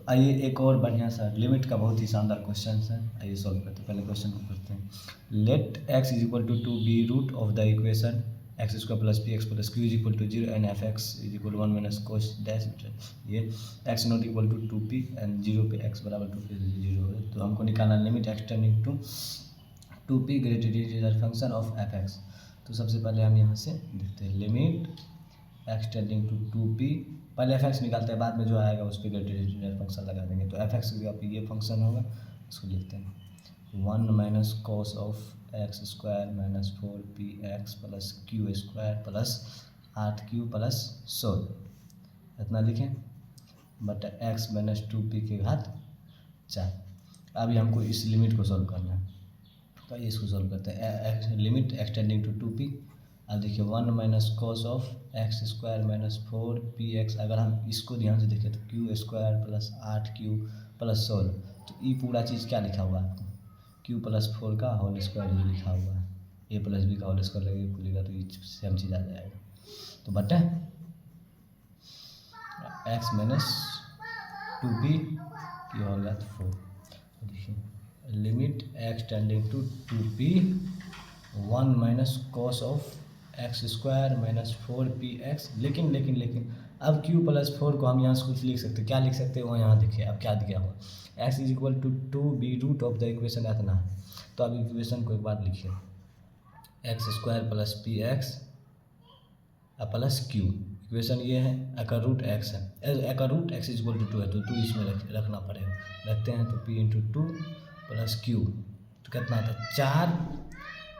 आइए एक और बढ़िया सा लिमिट का बहुत ही शानदार क्वेश्चन है, आइए सॉल्व करते हैं। पहले क्वेश्चन को करते हैं। Let x is equal to 2 be root of the equation x square plus p x plus q is equal to 0 and f x is equal to 1 minus cos dash. ये x not equal to 2p and 0 पे x बराबर 2p 0 है। तो हमको निकालना limit extending to 2p greater is function of f x. तो सबसे पहले हम यहाँ से देखते हैं लिमिट एक्सटेंडिंग टू 2p, पहले एफ एक्स निकालते हैं, बाद में जो आएगा उस पर ग्रेटर फंक्शन लगा देंगे। तो एफ एक्स का ये फंक्शन होगा, इसको लिखते हैं 1 minus cos of x square minus 4p x plus Q square plus 8q plus 16, इतना लिखें, बट एक्स माइनस 2p के घात 4। अभी हमको इस लिमिट को सॉल्व करना है, तो ये इसको सॉल्व करते हैं। लिमिट एक्सटेंडिंग टू 2p, अब देखिए 1 minus cos of x square minus 4p x. अगर हम इसको ध्यान से देखें तो Q square plus 8q plus 16, तो ये पूरा चीज़ क्या लिखा हुआ है आपको, q प्लस 4 का होल स्क्वायर ये लिखा हुआ है, a प्लस बी का होल स्क्वायर लगेगा खुलेगा तो ये सेम चीज़ आ जाएगा। तो बटे एक्स माइनस 2p की होगा 4। देखिए limit x tending to 2p 1 minus cos of x square minus 4p x. लेकिन अब q प्लस 4 को हम यहाँ से कुछ लिख सकते हैं, क्या लिख सकते हैं वो यहाँ देखिए अब क्या दिया हुआ, x is equal to 2b root of the equation इतना है। तो अब इक्वेशन को एक बार लिखिए, x square plus p x plus q, equation ये है, अकर रूट एक्स है, अकर root x is equal to 2 है तो 2 इसमें रखना पड़ेगा, रखते हैं तो p इंटू 2 प्लस क्यू, तो कितना आता है 4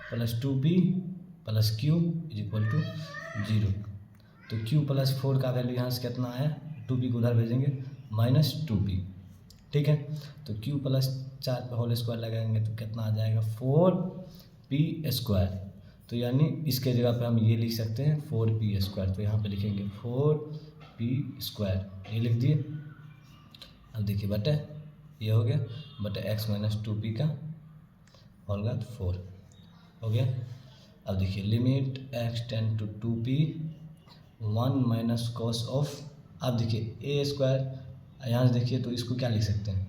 plus 2p plus q is equal to 0। तो q प्लस 4 का वैल्यू यहाँ से कितना है, 2p को उधर भेजेंगे माइनस 2p, ठीक है। तो q प्लस 4 पे होल स्क्वायर लगाएंगे तो कितना आ जाएगा 4p स्क्वायर। तो यानी इसके जगह पे हम ये लिख सकते हैं 4p स्क्वायर, तो यहाँ पे लिखेंगे 4p स्क्वायर, ये लिख दिए। अब देखिए बटे ये हो गया, बटे एक्स माइनस 2p का होल का 4 हो गया। अब देखिए limit x tend to 2p 1 minus cos of, अब देखिए a स्क्वायर, यहाँ से देखिए तो इसको क्या लिख सकते हैं,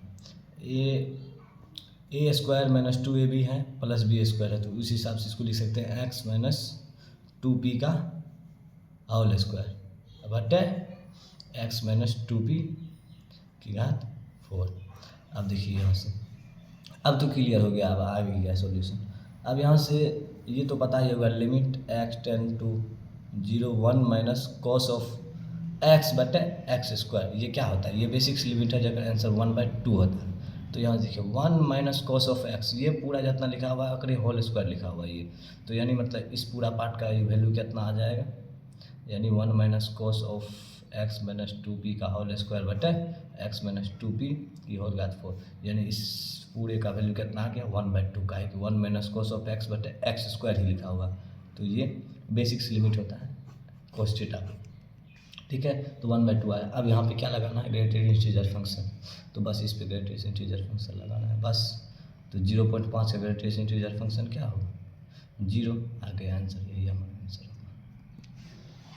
a स्क्वायर माइनस 2ab है प्लस b स्क्वायर है, तो उस हिसाब से इसको लिख सकते हैं x माइनस 2p का होल स्क्वायर बटे x माइनस 2p की घात 4। अब देखिए यहाँ से अब तो क्लियर हो गया, अब आ गया सॉल्यूशन। अब यहाँ से ये तो पता ही होगा limit x tend to 0 1 minus cos of x बटे एक्स स्क्वायर, ये क्या होता है, ये बेसिक्स लिमिट है जगह आंसर 1/2 होता है। तो यहाँ देखिए 1 माइनस कॉस ऑफ एक्स, ये पूरा जितना लिखा हुआ है अगर होल स्क्वायर लिखा हुआ है ये, तो यानी मतलब इस पूरा पार्ट का ये वैल्यू कितना आ जाएगा, यानी 1 minus cos of x minus 2p का होल स्क्वायर बटे एक्स माइनस 2p की होल घात 4, यानी इस पूरे का वैल्यू कितना आ गया 1/2 का है कि 1 माइनस कॉस ऑफ एक्स बटे एक्स स्क्वायर ही लिखा हुआ। तो ये बेसिक्स लिमिट होता है cos थीटा, ठीक है। तो 1/2 आया। अब यहाँ पे क्या लगाना है, ग्रेटेड इंटीजर फंक्शन, तो बस इस पे ग्रेटेड इंटीजर फंक्शन लगाना है बस। तो 0.5 का ग्रेटेड इंटीजर फंक्शन क्या होगा 0, आ गया आंसर, यही हमारा आंसर होगा।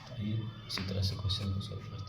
तो आइए इसी तरह से क्वेश्चन को सॉल्व करते हैं।